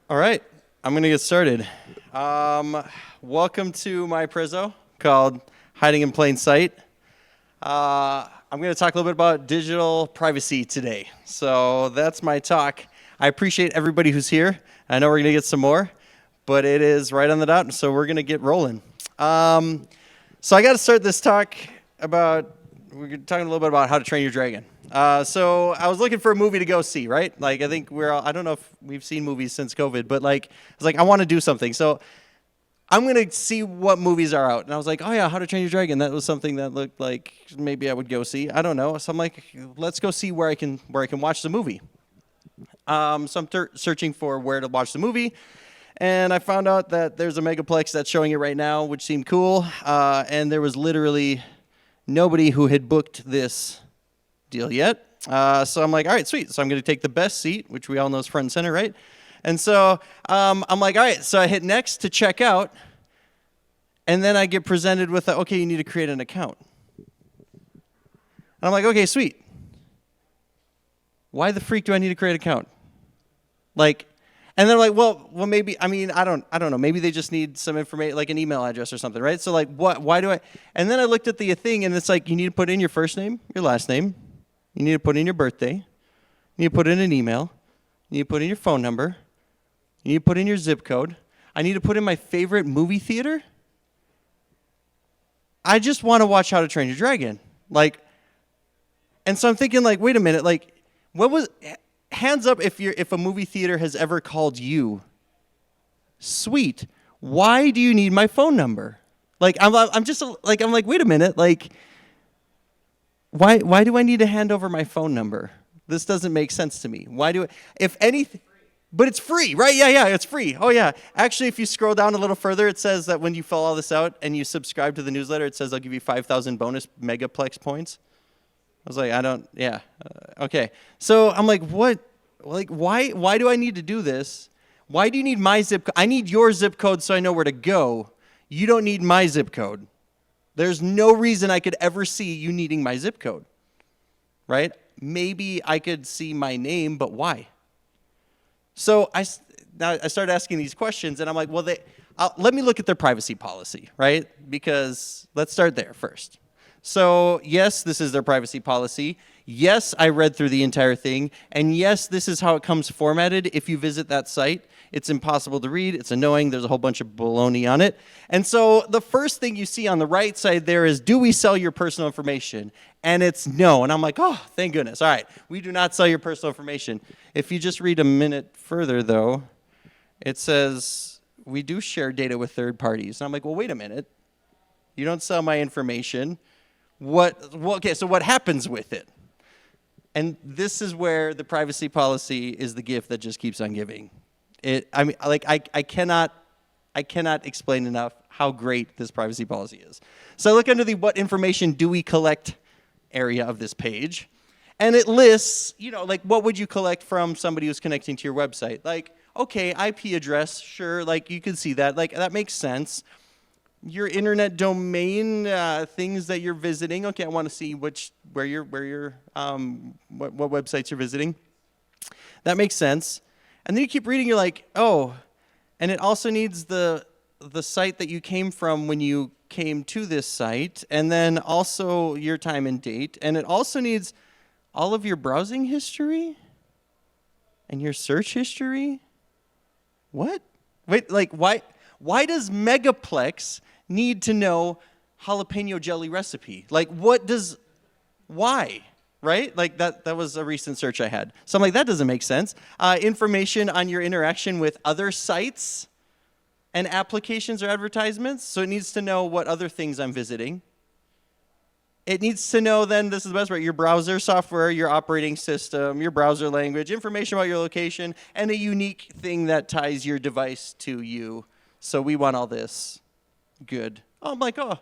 All right, I'm going to get started. Welcome to my prezzo called Hiding in Plain Sight. I'm going to talk a little bit about digital privacy today. So that's my talk. I appreciate everybody who's here. I know we're going to get some more, but it is right on the dot, so we're going to get rolling. So I got to start this talk about, we're talking a little bit about how to train your dragon. So I was looking for a movie to go see, right? Like, I think we're all, I don't know if we've seen movies since COVID, but like, I was like, I want to do something. So I'm going to see what movies are out. And I was like, oh yeah, How to Train Your Dragon. That was something that looked like maybe I would go see. I don't know. So I'm like, let's go see where I can watch the movie. So I'm searching for where to watch the movie. And I found out that there's a megaplex that's showing it right now, which seemed cool. And there was literally nobody who had booked this deal yet. So I'm like, all right, sweet. So I'm going to take the best seat, which we all know is front and center, right? And so I'm like, all right. So I hit next to check out. And then I get presented with, okay, you need to create an account. And I'm like, okay, sweet. Why the freak do I need to create an account? Like, and they're like, well, maybe, I mean, I don't know. Maybe they just need some information, like an email address or something, right? So like, why do I? And then I looked at the thing, and it's like, you need to put in your first name, your last name. You need to put in your birthday. You need to put in an email. You need to put in your phone number. You need to put in your zip code. I need to put in my favorite movie theater. I just want to watch How to Train Your Dragon. Like, and so I'm thinking, like, wait a minute, like, what was, hands up if a movie theater has ever called you. Sweet. Why do you need my phone number? Like, I'm like, wait a minute, like, why do I need to hand over my phone number? This doesn't make sense to me. Why do I, if anything, but it's free, right? Yeah, it's free. Oh yeah. Actually, if you scroll down a little further, it says that when you fill all this out and you subscribe to the newsletter, it says I'll give you 5,000 bonus megaplex points. I was like, okay. So I'm like, what? Like, why do I need to do this? Why do you need my zip code? I need your zip code so I know where to go. You don't need my zip code. There's no reason I could ever see you needing my zip code, right? Maybe I could see my name, but why? So I started asking these questions, and I'm like, well, let me look at their privacy policy, right? Because let's start there first. So yes, this is their privacy policy. Yes, I read through the entire thing. And yes, this is how it comes formatted. If you visit that site, it's impossible to read. It's annoying. There's a whole bunch of baloney on it. And so the first thing you see on the right side there is, do we sell your personal information? And it's no. And I'm like, oh, thank goodness. All right, we do not sell your personal information. If you just read a minute further, though, it says, we do share data with third parties. And I'm like, well, wait a minute. You don't sell my information. Okay, so what happens with it? And this is where the privacy policy is the gift that just keeps on giving. I cannot explain enough how great this privacy policy is. So I look under the what information do we collect area of this page, and it lists, like what would you collect from somebody who's connecting to your website? Like, okay, IP address, sure, like you can see that, like that makes sense. Your internet domain, things that you're visiting. Okay, I want to see what websites you're visiting. That makes sense. And then you keep reading. You're like, oh, and it also needs the site that you came from when you came to this site, and then also your time and date, and it also needs all of your browsing history and your search history. What? Wait, like why? Why does Megaplex need to know jalapeno jelly recipe? Like, why? Right? Like, that was a recent search I had. So I'm like, that doesn't make sense. Information on your interaction with other sites and applications or advertisements. So it needs to know what other things I'm visiting. It needs to know then, this is the best part, your browser software, your operating system, your browser language, information about your location, and a unique thing that ties your device to you. So we want all this. Good. Oh, I'm like, oh,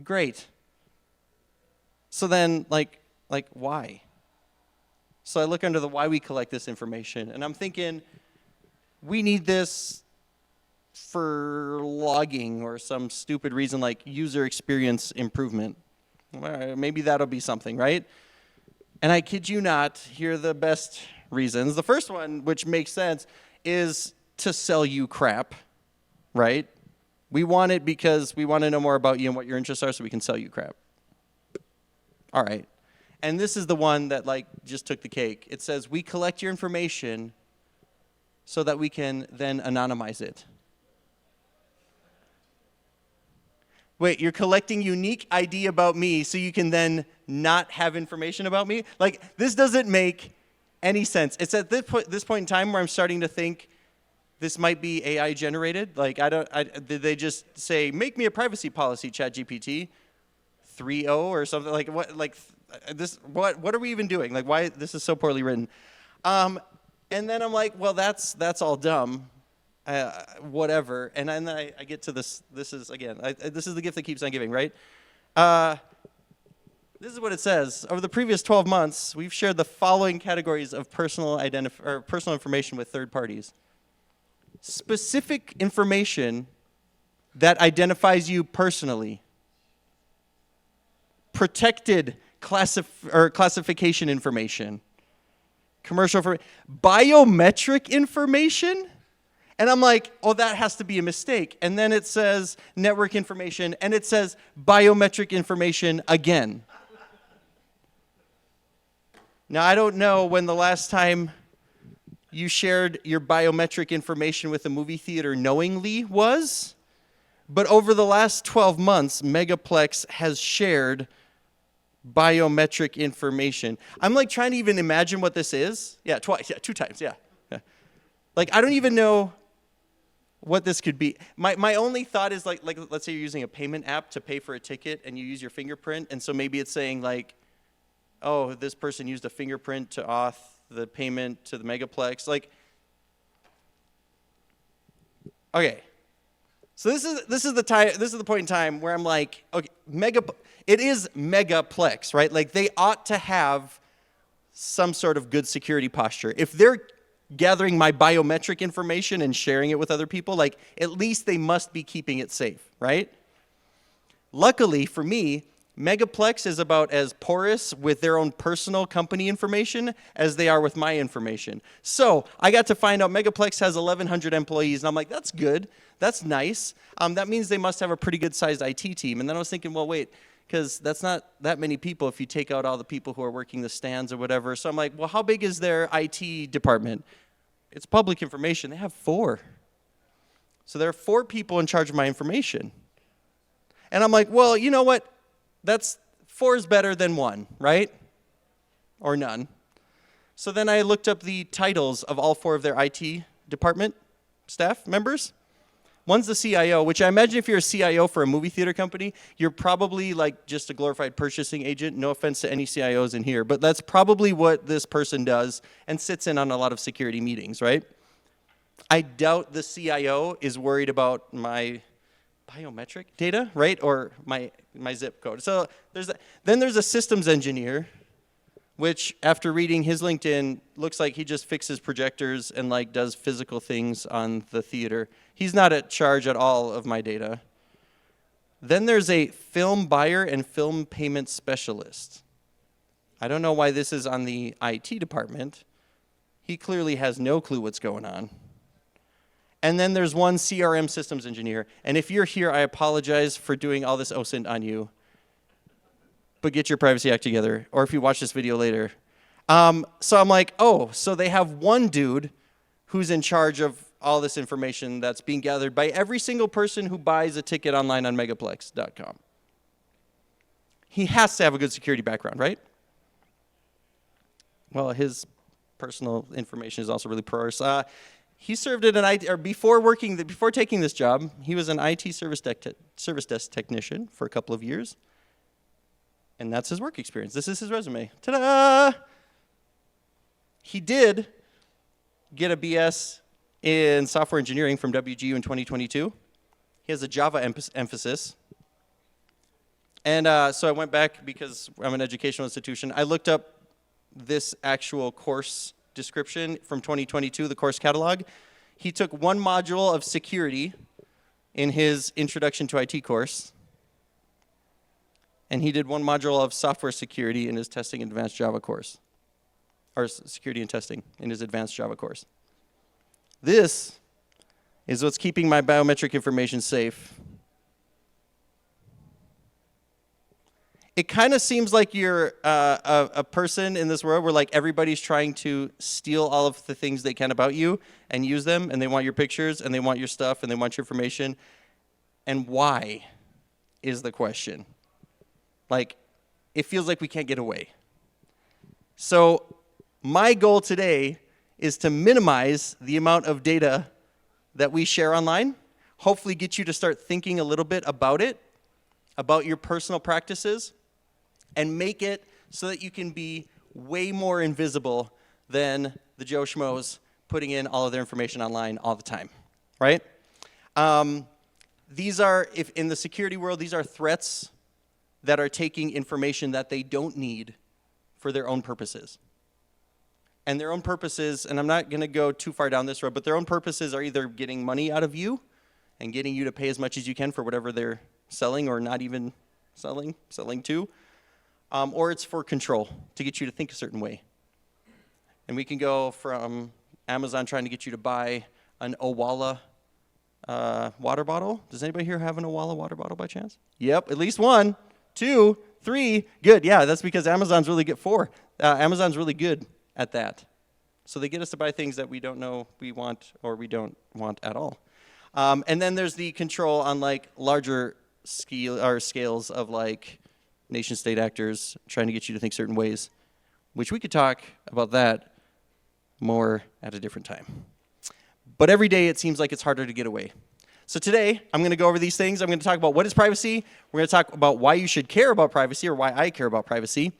great. So then, like why? So I look under the why we collect this information, and I'm thinking, we need this for logging or some stupid reason like user experience improvement. Well, maybe that'll be something, right? And I kid you not, here are the best reasons. The first one, which makes sense, is to sell you crap, right? We want it because we want to know more about you and what your interests are so we can sell you crap. All right. And this is the one that like just took the cake. It says we collect your information so that we can then anonymize it. Wait, you're collecting unique ID about me so you can then not have information about me? Like, this doesn't make any sense. It's at this point in time where I'm starting to think this might be AI generated. Like, did they just say, make me a privacy policy, ChatGPT 3.0 or something? Like, what? Like, what are we even doing? Like, why this is so poorly written? And then I'm like, well, that's all dumb. Whatever. And then I get to this. This is, again, this is the gift that keeps on giving, right? This is what it says. Over the previous 12 months, we've shared the following categories of personal information with third parties. Specific information that identifies you personally. Protected classification information. Commercial biometric information? And I'm like, oh, that has to be a mistake. And then it says network information, and it says biometric information again. Now, I don't know when the last time you shared your biometric information with a movie theater knowingly was, but over the last 12 months, Megaplex has shared biometric information. I'm like trying to even imagine what this is. Yeah, twice. Yeah, 2 times. Yeah. Like, I don't even know what this could be. My only thought is like let's say you're using a payment app to pay for a ticket and you use your fingerprint, and so maybe it's saying like, oh, this person used a fingerprint to auth the payment to the Megaplex. Like, okay. So this is the point in time where I'm like, okay, it is Megaplex, right? Like, they ought to have some sort of good security posture. If they're gathering my biometric information and sharing it with other people, like, at least they must be keeping it safe, right? Luckily for me, Megaplex is about as porous with their own personal company information as they are with my information. So I got to find out Megaplex has 1,100 employees, and I'm like, that's good. That's nice. That means they must have a pretty good-sized IT team. And then I was thinking, well, wait, because that's not that many people if you take out all the people who are working the stands or whatever. So I'm like, well, how big is their IT department? It's public information. They have 4. So there are 4 people in charge of my information. And I'm like, well, you know what? 4 is better than 1, right? Or none. So then I looked up the titles of all 4 of their IT department staff members. One's the CIO, which I imagine if you're a CIO for a movie theater company, you're probably like just a glorified purchasing agent. No offense to any CIOs in here, but that's probably what this person does and sits in on a lot of security meetings, right? I doubt the CIO is worried about my biometric data, right? Or my zip code. So then there's a systems engineer, which after reading his LinkedIn, looks like he just fixes projectors and like does physical things on the theater. He's not at charge at all of my data. Then there's a film buyer and film payment specialist. I don't know why this is on the IT department. He clearly has no clue what's going on. And then there's one CRM systems engineer. And if you're here, I apologize for doing all this OSINT on you. But get your privacy act together, or if you watch this video later. So I'm like, oh, so they have one dude who's in charge of all this information that's being gathered by every single person who buys a ticket online on megaplex.com. He has to have a good security background, right? Well, his personal information is also really porous. He served at an IT, or before taking this job, he was an IT service desk technician for a couple of years. And that's his work experience. This is his resume. Ta-da! He did get a BS in software engineering from WGU in 2022. He has a Java emphasis. And so I went back because I'm an educational institution. I looked up this actual course description from 2022, the course catalog. He took one module of security in his Introduction to IT course. And he did one module of software security in his Testing Advanced Java course. or security and testing in his advanced Java course. This is what's keeping my biometric information safe. It kind of seems like you're a person in this world where like everybody's trying to steal all of the things they can about you and use them, and they want your pictures, and they want your stuff, and they want your information. And why is the question. Like, it feels like we can't get away. So my goal today is to minimize the amount of data that we share online, hopefully get you to start thinking a little bit about it, about your personal practices, and make it so that you can be way more invisible than the Joe Schmoes putting in all of their information online all the time, right? These are, if in the security world, these are threats that are taking information that they don't need for their own purposes. And their own purposes, and I'm not going to go too far down this road, but their own purposes are either getting money out of you and getting you to pay as much as you can for whatever they're selling or not even selling to, or it's for control, to get you to think a certain way. And we can go from Amazon trying to get you to buy an Owala water bottle. Does anybody here have an Owala water bottle by chance? Yep, at least 1, 2, 3. Good, yeah, that's because Amazon's really good. 4. Amazon's really good at that. So they get us to buy things that we don't know we want or we don't want at all. And then there's the control on like larger scales of like nation state actors trying to get you to think certain ways, which we could talk about that more at a different time. But every day it seems like it's harder to get away. So today I'm going to go over these things. I'm going to talk about what is privacy. We're going to talk about why you should care about privacy or why I care about privacy.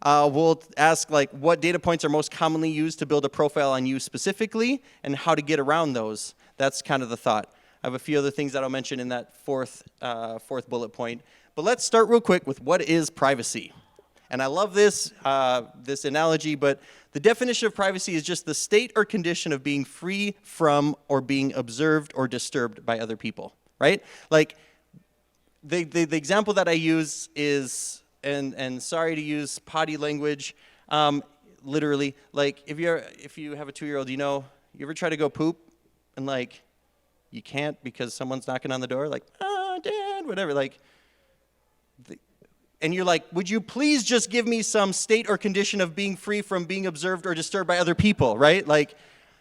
We'll ask like what data points are most commonly used to build a profile on you specifically and how to get around those. That's kind of the thought. I have a few other things that I'll mention in that fourth bullet point. But let's start real quick with what is privacy. And I love this analogy, but the definition of privacy is just the state or condition of being free from or being observed or disturbed by other people, right? Like the example that I use is, and sorry to use potty language, literally, like if you have a 2-year-old, you ever try to go poop and like you can't because someone's knocking on the door, like, Dad, whatever, like, and you're like, would you please just give me some state or condition of being free from being observed or disturbed by other people, right? Like,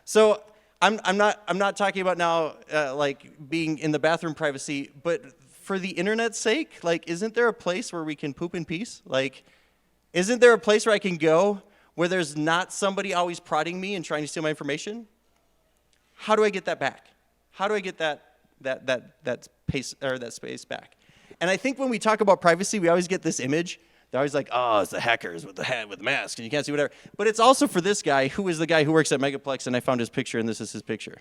so I'm not talking about now like being in the bathroom privacy, but for the internet's sake, like, isn't there a place where we can poop in peace? Like, isn't there a place where I can go where there's not somebody always prodding me and trying to steal my information? How do I get that back? How do I get that space back? And I think when we talk about privacy, we always get this image. They're always like, oh, it's the hackers with the hat, with the mask, and you can't see whatever. But it's also for this guy, who is the guy who works at Megaplex, and I found his picture, and this is his picture.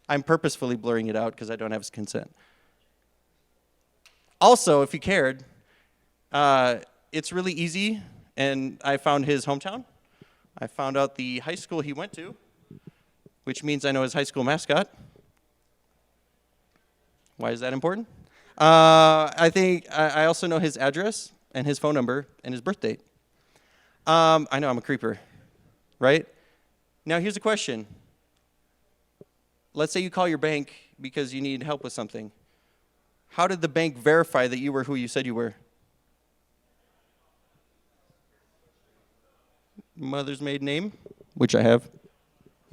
I'm purposefully blurring it out because I don't have his consent. Also, if you cared, it's really easy, and I found his hometown. I found out the high school he went to, which means I know his high school mascot. Why is that important? I think I also know his address and his phone number and his birth date. I know I'm a creeper, right? Now here's a question. Let's say you call your bank because you need help with something. How did the bank verify that you were who you said you were? Mother's maiden name, which I have.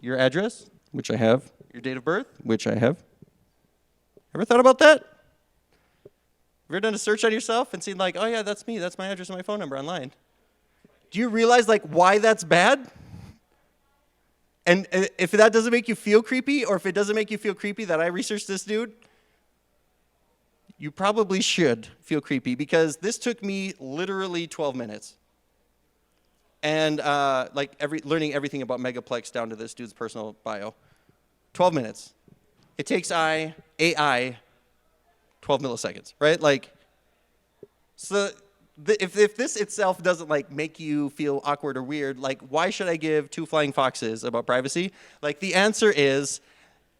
Your address, which I have. Your date of birth, which I have. Ever thought about that? Ever done a search on yourself and seen like, oh yeah, that's me, that's my address and my phone number online? Do you realize like why that's bad? And if that doesn't make you feel creepy, or if it doesn't make you feel creepy that I researched this dude, you probably should feel creepy, because this took me literally 12 minutes. And learning everything about Megaplex down to this dude's personal bio. 12 minutes. It takes AI 12 milliseconds, right? Like, so if this itself doesn't like make you feel awkward or weird, like why should I give 2 flying foxes about privacy? Like the answer is,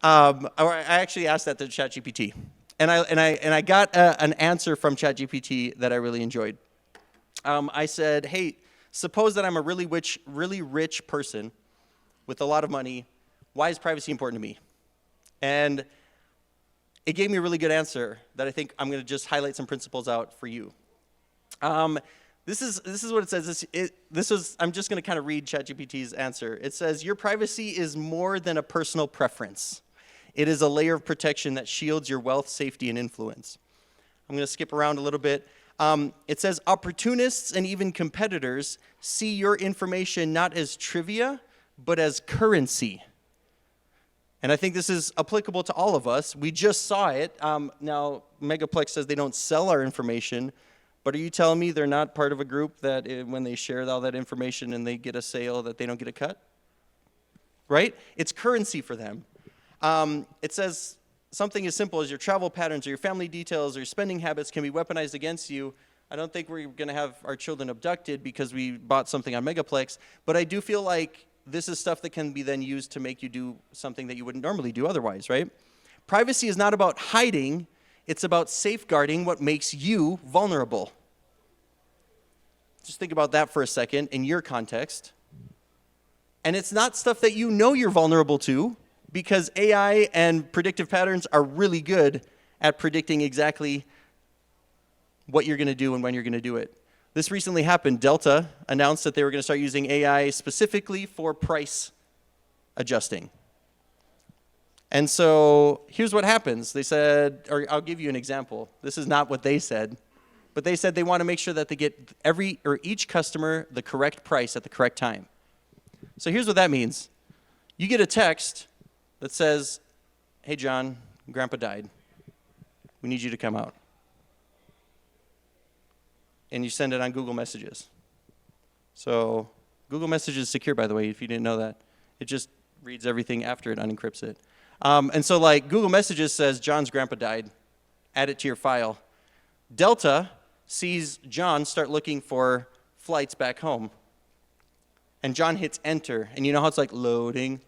or I actually asked that to ChatGPT, and I got an answer from ChatGPT that I really enjoyed. I said, hey, Suppose that I'm a really rich person with a lot of money. Why is privacy important to me? And it gave me a really good answer that I think I'm going to just highlight some principles out for you. This is what it says. I'm just going to kind of read ChatGPT's answer. It says, your privacy is more than a personal preference. It is a layer of protection that shields your wealth, safety, and influence. I'm going to skip around a little bit. It says, opportunists and even competitors see your information not as trivia, but as currency. And I think this is applicable to all of us. We just saw it. Now, Megaplex says they don't sell our information, but are you telling me they're not part of a group that when they share all that information and they get a sale that they don't get a cut? Right? It's currency for them. It says something as simple as your travel patterns or your family details or your spending habits can be weaponized against you. I don't think we're going to have our children abducted because we bought something on Megaplex, but I do feel like this is stuff that can be then used to make you do something that you wouldn't normally do otherwise, right? Privacy is not about hiding. It's about safeguarding what makes you vulnerable. Just think about that for a second in your context. And it's not stuff that you know you're vulnerable to, because AI and predictive patterns are really good at predicting exactly what you're going to do and when you're going to do it. This recently happened. Delta announced that they were going to start using AI specifically for price adjusting. And so here's what happens. They said, or I'll give you an example. This is not what they said, but they said they want to make sure that they get each customer the correct price at the correct time. So here's what that means. You get a text that says, hey, John, Grandpa died. We need you to come out. And you send it on Google Messages. So Google Messages is secure, by the way, if you didn't know that. It just reads everything after it, unencrypts it. And so like Google Messages says, John's grandpa died. Add it to your file. Delta sees John start looking for flights back home. And John hits enter. And you know how it's like loading.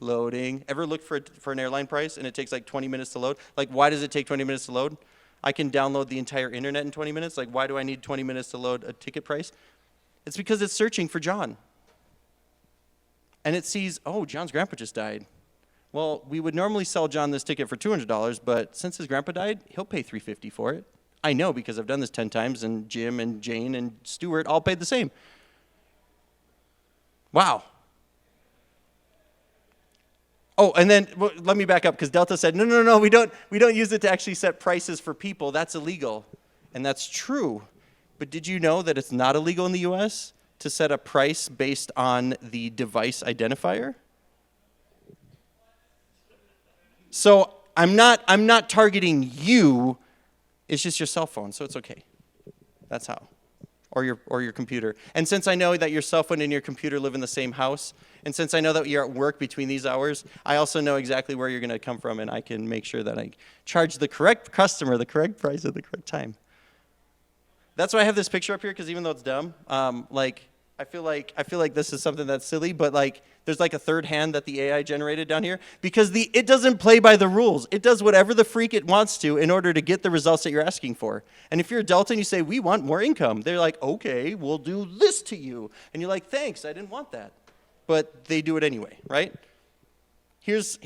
Ever looked for an airline price and it takes like 20 minutes to load? Like, why does it take 20 minutes to load? I can download the entire internet in 20 minutes. Like, why do I need 20 minutes to load a ticket price? It's because it's searching for John. And it sees, oh, John's grandpa just died. Well, we would normally sell John this ticket for $200, but since his grandpa died, he'll pay $350 for it. I know because I've done this 10 times, and Jim and Jane and Stuart all paid the same. Wow. Oh, and then let me back up because Delta said, no, we don't use it to actually set prices for people. That's illegal. And that's true. But did you know that it's not illegal in the US to set a price based on the device identifier? So I'm not targeting you. It's just your cell phone, so it's okay. That's how. Or your computer. And since I know that your cell phone and your computer live in the same house, and since I know that you're at work between these hours, I also know exactly where you're going to come from, and I can make sure that I charge the correct customer the correct price at the correct time. That's why I have this picture up here, because even though it's dumb, I feel like this is something that's silly, but like there's like a third hand that the AI generated down here, because it doesn't play by the rules. It does whatever the freak it wants to in order to get the results that you're asking for. And if you're a Delta and you say, we want more income, they're like, okay, we'll do this to you. And you're like, thanks, I didn't want that. But they do it anyway, right? Here's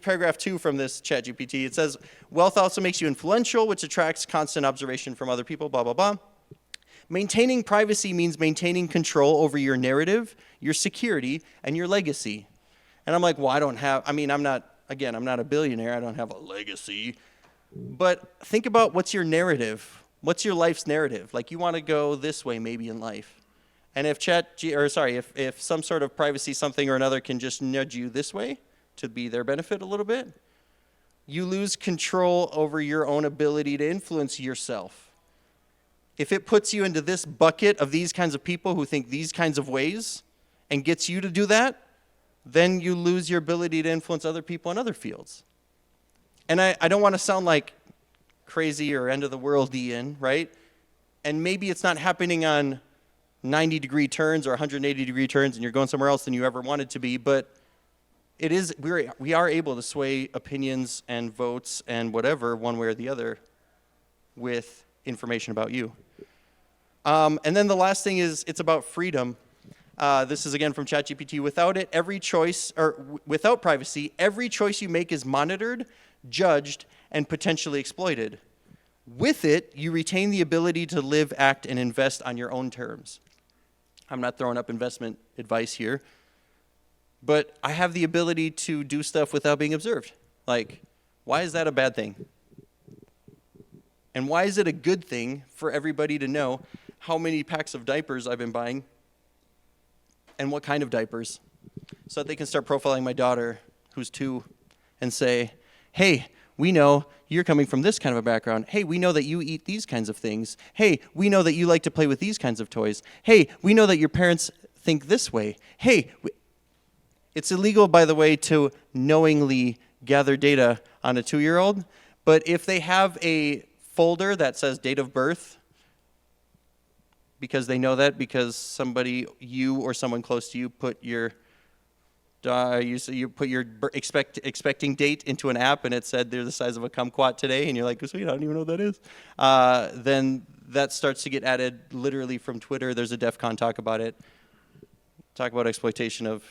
paragraph 2 from this ChatGPT. It says, wealth also makes you influential, which attracts constant observation from other people, blah, blah, blah. Maintaining privacy means maintaining control over your narrative, your security, and your legacy. And I'm like, well, I'm not a billionaire. I don't have a legacy. But think about what's your narrative. What's your life's narrative? Like, you want to go this way maybe in life. And if some sort of privacy something or another can just nudge you this way to be their benefit a little bit, you lose control over your own ability to influence yourself. If it puts you into this bucket of these kinds of people who think these kinds of ways and gets you to do that, then you lose your ability to influence other people in other fields. And I don't want to sound like crazy or end of the world Ian, right? And maybe it's not happening on 90-degree turns or 180-degree turns and you're going somewhere else than you ever wanted to be, but we are able to sway opinions and votes and whatever one way or the other with information about you. And then the last thing is it's about freedom. This is again from ChatGPT. Without privacy, every choice you make is monitored, judged, and potentially exploited. With it, you retain the ability to live, act, and invest on your own terms. I'm not throwing up investment advice here, but I have the ability to do stuff without being observed. Like, why is that a bad thing? And why is it a good thing for everybody to know how many packs of diapers I've been buying and what kind of diapers, so that they can start profiling my daughter, who's 2, and say, hey, we know you're coming from this kind of a background. Hey, we know that you eat these kinds of things. Hey, we know that you like to play with these kinds of toys. Hey, we know that your parents think this way. Hey, it's illegal, by the way, to knowingly gather data on a 2-year-old, but if they have a folder that says date of birth, because they know that, because somebody, you or someone close to you, put your expecting date into an app, and it said they're the size of a kumquat today, and you're like, sweet, I don't even know what that is. Then that starts to get added literally from Twitter. There's a DEF CON talk about it. Talk about exploitation of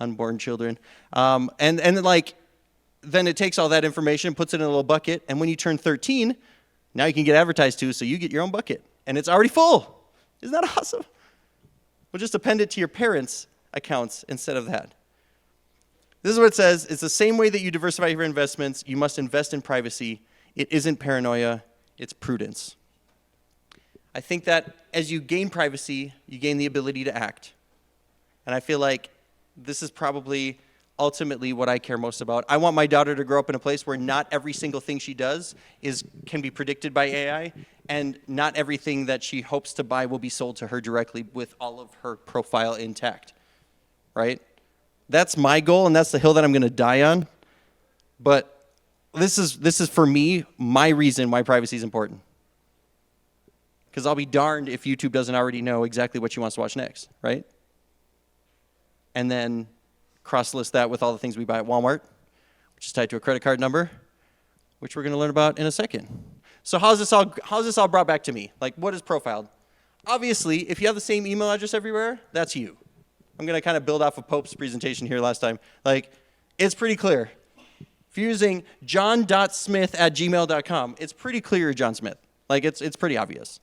unborn children. And then it takes all that information, puts it in a little bucket, and when you turn 13, now you can get advertised to, so you get your own bucket, and it's already full. Isn't that awesome? We'll just append it to your parents' accounts instead of that. This is what it says. It's the same way that you diversify your investments. You must invest in privacy. It isn't paranoia. It's prudence. I think that as you gain privacy, you gain the ability to act. And I feel like this is probably ultimately what I care most about. I want my daughter to grow up in a place where not every single thing she does can be predicted by AI, and not everything that she hopes to buy will be sold to her directly with all of her profile intact, right? That's my goal, and that's the hill that I'm going to die on. But this is for me, my reason why privacy is important. Because I'll be darned if YouTube doesn't already know exactly what she wants to watch next, right? And then cross-list that with all the things we buy at Walmart, which is tied to a credit card number, which we're going to learn about in a second. So how's this all brought back to me? Like, what is profiled? Obviously, if you have the same email address everywhere, that's you. I'm going to kind of build off of Pope's presentation here last time. Like, it's pretty clear. If you're using john.smith@gmail.com, it's pretty clear you're John Smith. Like, it's pretty obvious.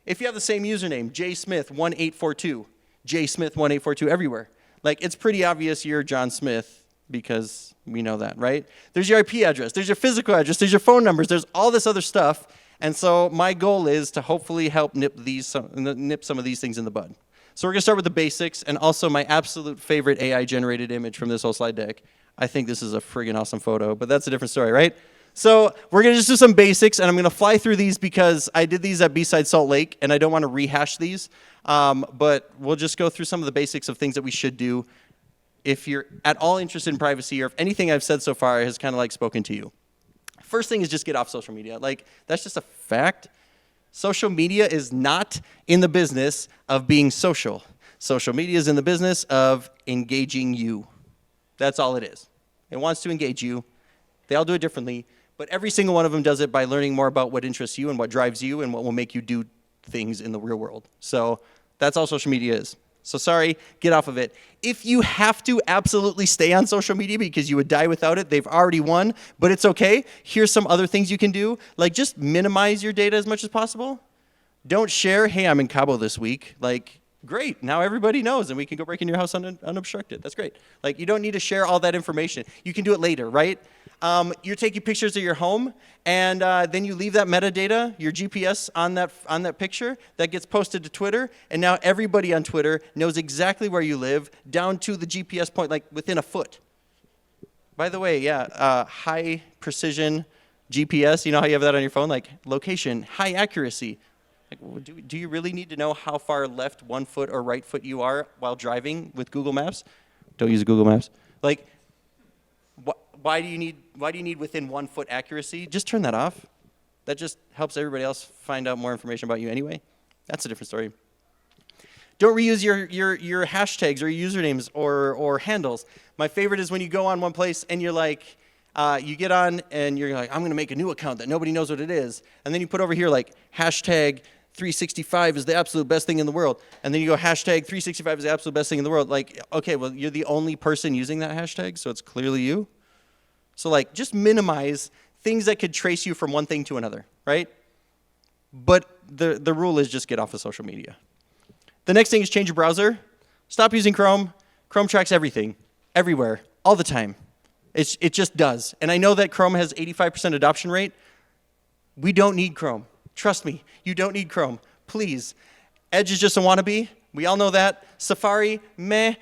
If you have the same username, jsmith1842, jsmith1842 everywhere, like, it's pretty obvious you're John Smith, because we know that, right? There's your IP address, there's your physical address, there's your phone numbers, there's all this other stuff. And so my goal is to hopefully help nip some of these things in the bud. So we're going to start with the basics, and also my absolute favorite AI-generated image from this whole slide deck. I think this is a friggin' awesome photo, but that's a different story, right? So we're going to just do some basics, and I'm going to fly through these because I did these at B-Side Salt Lake, and I don't want to rehash these. But we'll just go through some of the basics of things that we should do if you're at all interested in privacy, or if anything I've said so far has kind of like spoken to you. First thing is just get off social media. Like, that's just a fact. Social media is not in the business of being social. Social media is in the business of engaging you. That's all it is. It wants to engage you. They all do it differently, but every single one of them does it by learning more about what interests you and what drives you and what will make you do things in the real world. So that's all social media is. So sorry, get off of it. If you have to absolutely stay on social media because you would die without it, they've already won, but it's okay. Here's some other things you can do. Like, just minimize your data as much as possible. Don't share, hey, I'm in Cabo this week. Like, great, now everybody knows, and we can go break in your house unobstructed. That's great. Like, you don't need to share all that information. You can do it later, right? You're taking pictures of your home, and then you leave that metadata, your GPS on that picture, that gets posted to Twitter, and now everybody on Twitter knows exactly where you live, down to the GPS point, like within a foot. By the way, yeah, high precision GPS, you know how you have that on your phone? Like, location, high accuracy. Like, do you really need to know how far left 1 foot or right foot you are while driving with Google Maps? Don't use Google Maps. Like, why do you need within 1 foot accuracy? Just turn that off. That just helps everybody else find out more information about you anyway. That's a different story. Don't reuse your hashtags or your usernames or handles. My favorite is when you go on one place and you're like, you get on and you're like, I'm going to make a new account that nobody knows what it is. And then you put over here like hashtag 365 is the absolute best thing in the world. And then you go hashtag 365 is the absolute best thing in the world. Like, okay, well, you're the only person using that hashtag, so it's clearly you. So like, just minimize things that could trace you from one thing to another, right? But the rule is just get off of social media. The next thing is change your browser. Stop using Chrome. Chrome tracks everything, everywhere, all the time. It just does. And I know that Chrome has 85% adoption rate. We don't need Chrome. Trust me, you don't need Chrome. Please. Edge is just a wannabe. We all know that. Safari, meh.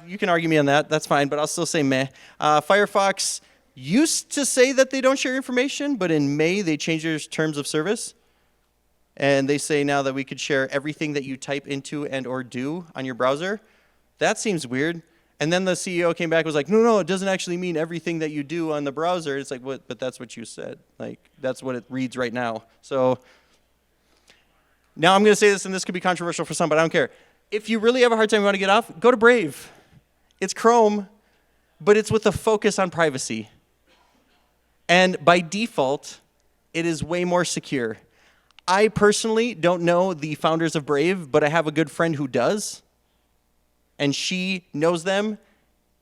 You can argue me on that. That's fine, but I'll still say meh. Firefox used to say that they don't share information, but in May they changed their terms of service. And they say now that we could share everything that you type into and or do on your browser. That seems weird. And then the CEO came back and was like, no, it doesn't actually mean everything that you do on the browser. It's like, what? But that's what you said. Like, that's what it reads right now. So now I'm going to say this, and this could be controversial for some, but I don't care. If you really have a hard time, you want to get off, go to Brave. It's Chrome, but it's with a focus on privacy. And by default, it is way more secure. I personally don't know the founders of Brave, but I have a good friend who does. And she knows them,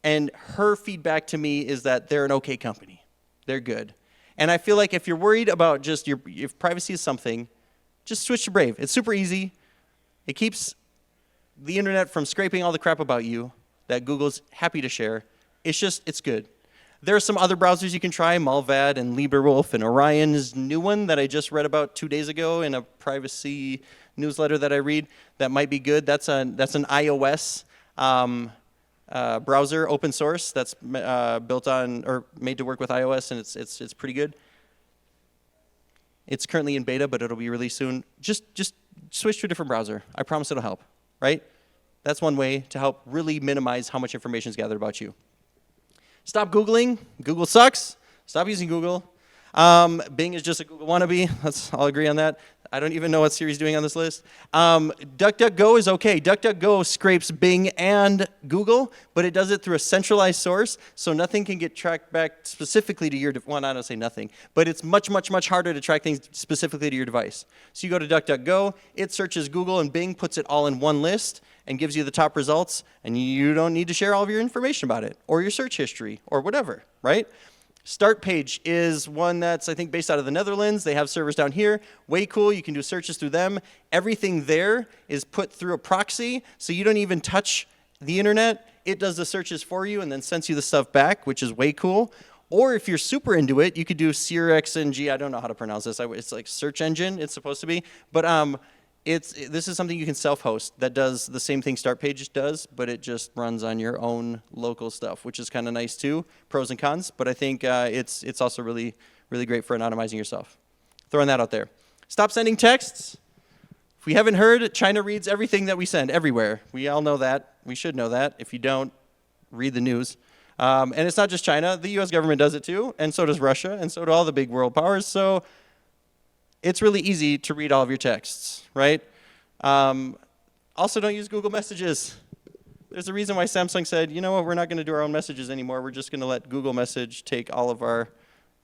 and her feedback to me is that they're an okay company. They're good. And I feel like if you're worried about just if privacy is something, just switch to Brave. It's super easy. It keeps the internet from scraping all the crap about you that Google's happy to share. It's good. There are some other browsers you can try, Malvad and LibreWolf and Orion's new one that I just read about 2 days ago in a privacy newsletter that I read that might be good. That's an iOS browser, open source, that's built on or made to work with iOS, and it's pretty good. It's currently in beta, but it'll be released soon. Just switch to a different browser. I promise it'll help, right? That's one way to help really minimize how much information is gathered about you. Stop Googling. Google sucks. Stop using Google. Bing is just a Google wannabe. Let's all agree on that. I don't even know what Siri's doing on this list. DuckDuckGo is okay. DuckDuckGo scrapes Bing and Google, but it does it through a centralized source, so nothing can get tracked back specifically to your device. Well, I don't say nothing, but it's much, much, much harder to track things specifically to your device. So you go to DuckDuckGo, it searches Google, and Bing puts it all in one list and gives you the top results, and you don't need to share all of your information about it, or your search history, or whatever, right? Start Page is one that's, I think, based out of the Netherlands. They have servers down here. Way cool. You can do searches through them. Everything there is put through a proxy, so you don't even touch the internet. It does the searches for you and then sends you the stuff back, which is way cool. Or if you're super into it, you could do SearXNG. I don't know how to pronounce this. It's like search engine, it's supposed to be. But this is something you can self-host that does the same thing Start Page does, but it just runs on your own local stuff, which is kind of nice too. Pros and cons, but I think it's also really, really great for anonymizing yourself. Throwing that out there. Stop sending texts. If we haven't heard, China reads everything that we send everywhere. We all know that. We should know that. If you don't, read the news. And it's not just China. The US government does it too, and so does Russia, and so do all the big world powers. So it's really easy to read all of your texts, right? Also, don't use Google Messages. There's a reason why Samsung said, you know what, we're not going to do our own messages anymore. We're just going to let Google Message take all of our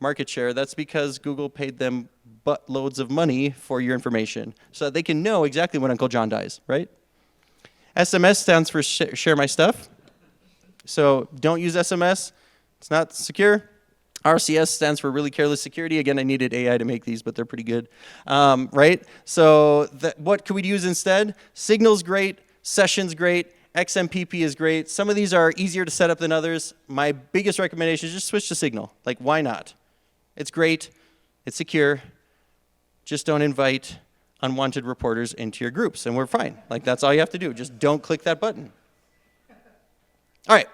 market share. That's because Google paid them buttloads of money for your information so that they can know exactly when Uncle John dies, right? SMS stands for share my stuff. So don't use SMS. It's not secure. RCS stands for really careless security. Again, I needed AI to make these, but they're pretty good, right? So what could we use instead? Signal's great, Session's great, XMPP is great. Some of these are easier to set up than others. My biggest recommendation is just switch to Signal. Like, why not? It's great, it's secure. Just don't invite unwanted reporters into your groups, and we're fine. Like, that's all you have to do. Just don't click that button. All right,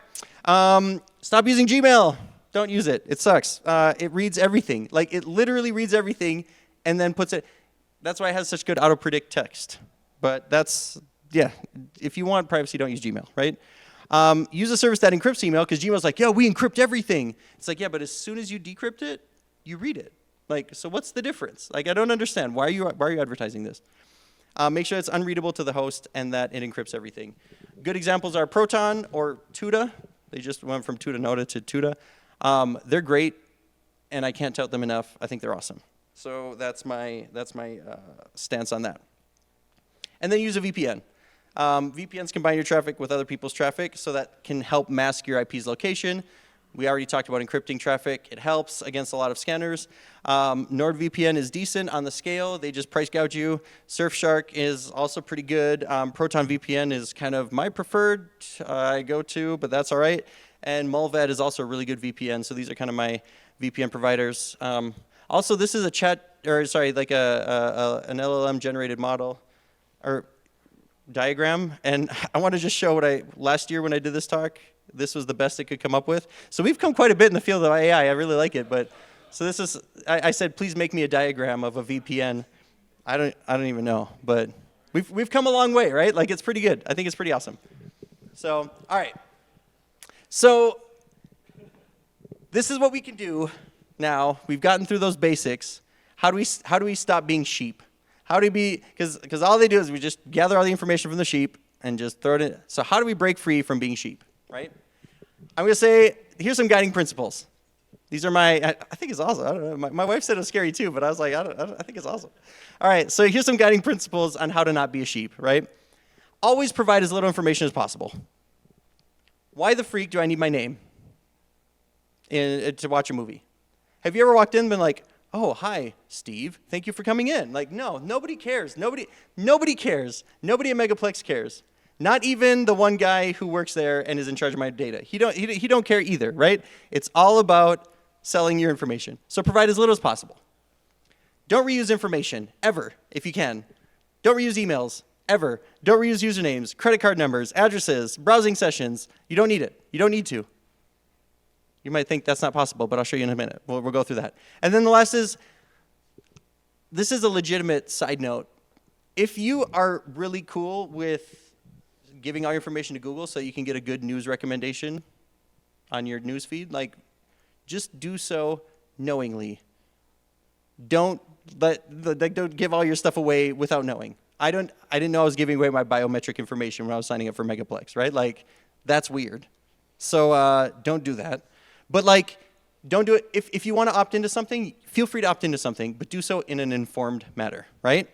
stop using Gmail. Don't use it. It sucks. It reads everything. Like, it literally reads everything and then puts it. That's why it has such good auto-predict text. But that's, yeah, if you want privacy, don't use Gmail, right? Use a service that encrypts email, because Gmail's like, yeah, we encrypt everything. It's like, yeah, but as soon as you decrypt it, you read it. Like, so what's the difference? Like, I don't understand. Why are you advertising this? Make sure it's unreadable to the host and that it encrypts everything. Good examples are Proton or Tuda. They just went from Tutanota to Tuda. They're great, and I can't tout them enough. I think they're awesome. So that's my stance on that. And then use a VPN. VPNs combine your traffic with other people's traffic, so that can help mask your IP's location. We already talked about encrypting traffic. It helps against a lot of scanners. NordVPN is decent on the scale. They just price gouge you. Surfshark is also pretty good. Proton VPN is kind of my preferred go-to, but that's all right. And Mulvad is also a really good VPN. So these are kind of my VPN providers. Also, this is an LLM generated model or diagram. And I want to just show last year when I did this talk, this was the best it could come up with. So we've come quite a bit in the field of AI. I really like it. But so this is, I said, please make me a diagram of a VPN. I don't even know, but we've come a long way, right? Like, it's pretty good. I think it's pretty awesome. So, all right. So this is what we can do now. We've gotten through those basics. How do we stop being sheep? How do we be, because all they do is we just gather all the information from the sheep and just throw it in. So how do we break free from being sheep? Right? I'm going to say, here's some guiding principles. These are I think it's awesome. I don't know. My wife said it was scary too, but I was like, I think it's awesome. All right, so here's some guiding principles on how to not be a sheep, right? Always provide as little information as possible. Why the freak do I need my name to watch a movie? Have you ever walked in and been like, oh, hi, Steve. Thank you for coming in. Like, no, nobody cares. Nobody cares. Nobody at Megaplex cares. Not even the one guy who works there and is in charge of my data. He don't care either, right? It's all about selling your information. So provide as little as possible. Don't reuse information, ever, if you can. Don't reuse emails, ever. Don't reuse usernames, credit card numbers, addresses, browsing sessions. You don't need it. You don't need to. You might think that's not possible, but I'll show you in a minute. We'll go through that. And then the last is, this is a legitimate side note. If you are really cool with giving all your information to Google so you can get a good news recommendation on your news feed, like, just do so knowingly. Don't give all your stuff away without knowing. I didn't know I was giving away my biometric information when I was signing up for Megaplex, right? Like, that's weird. So don't do that. But like, don't do it. If you want to opt into something, feel free to opt into something, but do so in an informed manner, right?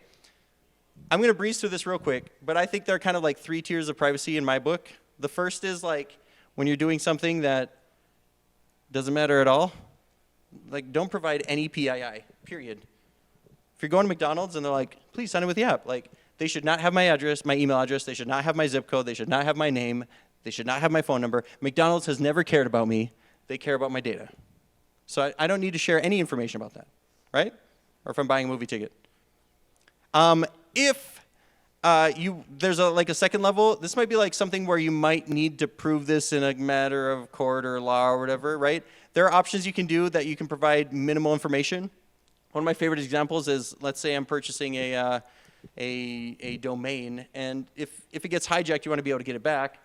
I'm going to breeze through this real quick, but I think there are kind of like 3 tiers of privacy in my book. The first is like when you're doing something that doesn't matter at all, like don't provide any PII, period. If you're going to McDonald's and they're like, please sign in with the app, like they should not have my address, my email address, they should not have my zip code, they should not have my name, they should not have my phone number. McDonald's has never cared about me. They care about my data. So I don't need to share any information about that, right? Or if I'm buying a movie ticket. If there's a second level, this might be like something where you might need to prove this in a matter of court or law or whatever, right? There are options you can do that you can provide minimal information. One of my favorite examples is, let's say I'm purchasing a domain, and if it gets hijacked, you want to be able to get it back.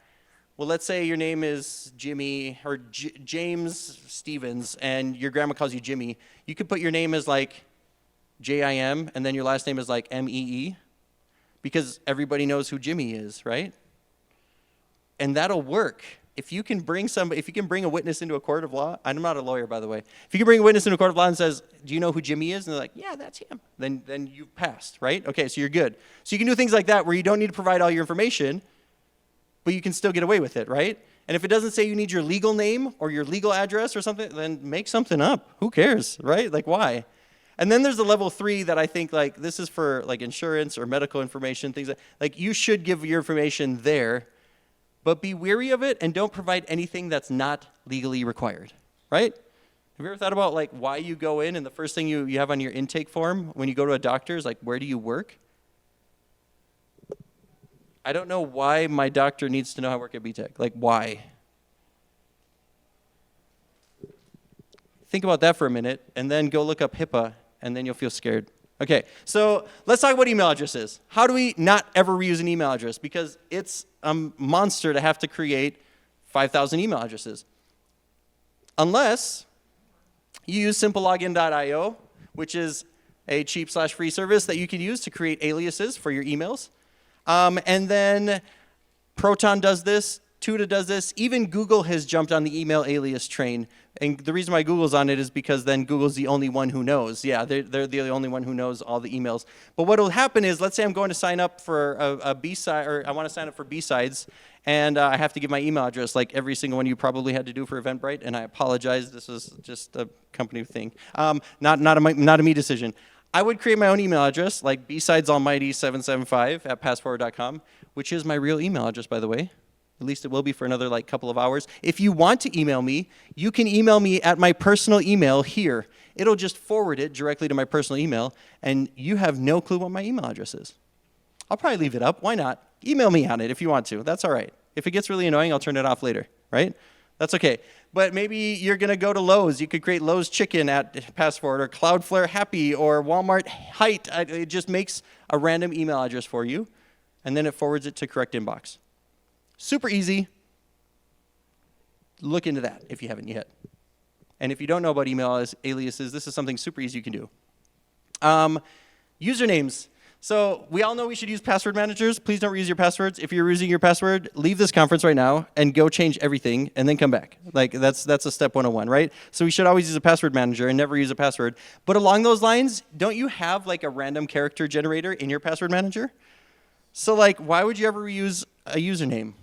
Well, let's say your name is Jimmy or James Stevens, and your grandma calls you Jimmy. You could put your name as like J-I-M, and then your last name is like M-E-E, because everybody knows who Jimmy is, right? And that'll work. If you can bring a witness into a court of law, I'm not a lawyer, by the way. If you can bring a witness into a court of law and says, do you know who Jimmy is? And they're like, yeah, that's him. Then you've passed, right? Okay, so you're good. So you can do things like that where you don't need to provide all your information, but you can still get away with it, right? And if it doesn't say you need your legal name or your legal address or something, then make something up. Who cares, right? Like, why? And then there's the level 3 that I think, like, this is for like insurance or medical information, things like you should give your information there, but be wary of it and don't provide anything that's not legally required, right? Have you ever thought about like why you go in and the first thing you have on your intake form when you go to a doctor is like, where do you work? I don't know why my doctor needs to know I work at BTech. Like, why? Think about that for a minute, and then go look up HIPAA, and then you'll feel scared. Okay, so let's talk about email addresses. How do we not ever reuse an email address? Because it's a monster to have to create 5,000 email addresses. Unless you use simplelogin.io, which is a cheap/free service that you can use to create aliases for your emails. And then Proton does this, Tuta does this. Even Google has jumped on the email alias train And the reason why Google's on it is because then Google's the only one who knows. Yeah, they're the only one who knows all the emails. But what will happen is, let's say I'm going to sign up for a B-side, or I want to sign up for B-sides, and I have to give my email address, like every single one you probably had to do for Eventbrite. And I apologize, this was just a company thing, not a me decision. I would create my own email address, like bsidesalmighty775@passforward.com, which is my real email address, by the way. At least it will be for another couple of hours. If you want to email me, you can email me at my personal email here. It'll just forward it directly to my personal email, and you have no clue what my email address is. I'll probably leave it up. Why not? Email me on it if you want to. That's all right. If it gets really annoying, I'll turn it off later, right? That's okay. But maybe you're going to go to Lowe's. You could create Lowe's Chicken at Passforward, or Cloudflare Happy, or Walmart Height. It just makes a random email address for you, and then it forwards it to correct inbox. Super easy. Look into that if you haven't yet. And if you don't know about email aliases, this is something super easy you can do. Usernames. So we all know we should use password managers. Please don't reuse your passwords. If you're using your password, leave this conference right now and go change everything and then come back. That's a step 101, right? So we should always use a password manager and never use a password. But along those lines, don't you have a random character generator in your password manager? So why would you ever reuse a username?